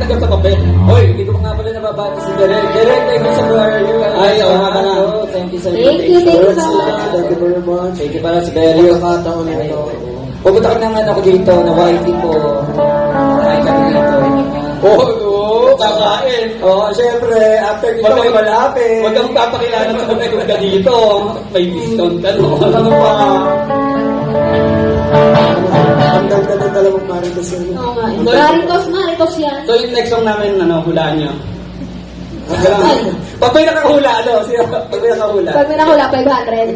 ka sa papel. Hoy, hindi ko nga pala nababati si Derek. Derek, thank you sa Barrio. Ay, oo nga pala. Thank you sa Thank you so much. Thank you very much. Thank you pala sa Barrio. Pagkakataon nito. Pupunta kami ng anak ko dito, na wifey ko. Kakain kami dito. Kakain. Syempre, after dito may malapit. Huwag kang papakilala sa mga ka dito. May discount ka, no? Ano pa? Ang ganda ng dalawang marites yun. Oo nga. Maritos yan. So, yung next song namin, hulaan nyo. Ay. Pag may nakahula, pag may nakahula. Pag may nakula, 500.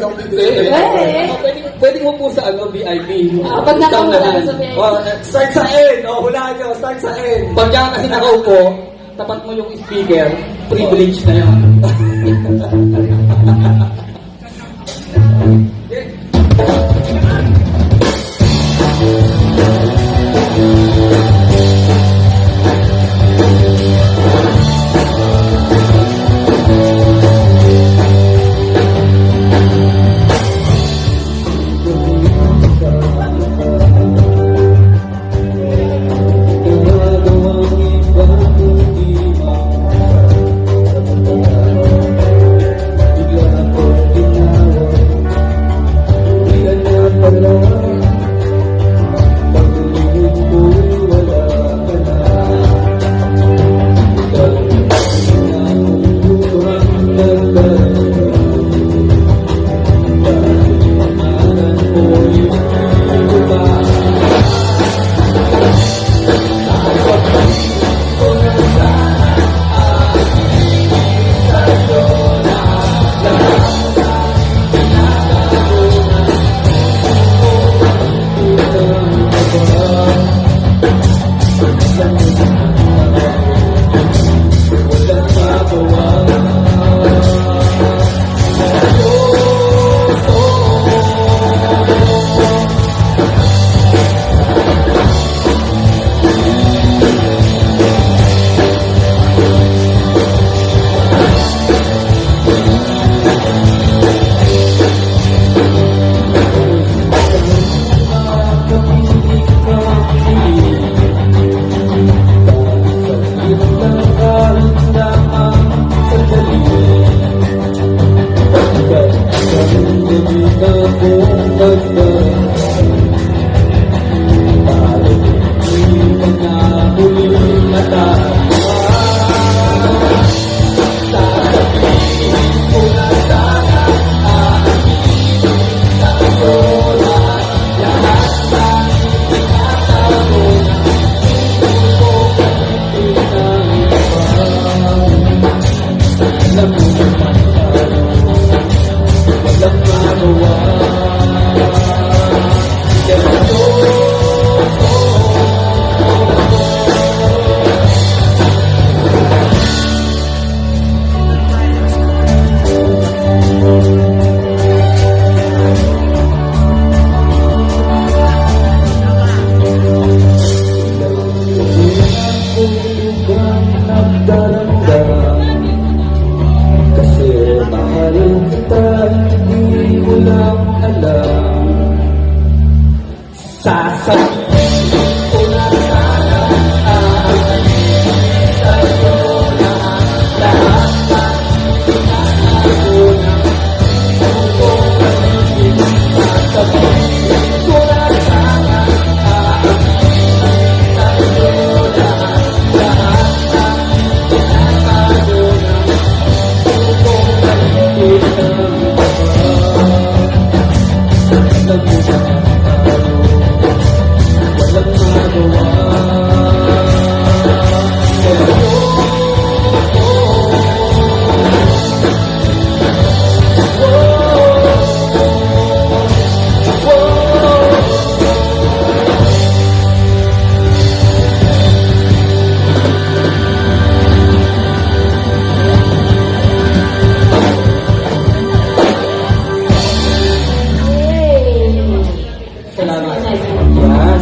Pwede mo po sa VIP. Pag nakahula sa VIP. Start sa N. Hulaan nyo, start sa N. Pagka kasi nakaupo, tapat mo yung speaker, privilege na yun.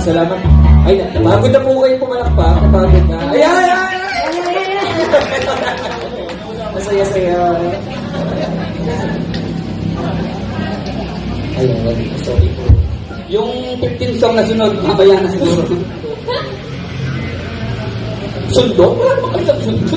Salamat. Ay, napagod na po kayo pumalakpak. Napagod na. Ay, ay, ay! Masaya-saya. Ayun, sorry po. Yung 15 song na sunod, mamaya na siguro. Sundo? Wala naman kami sundo.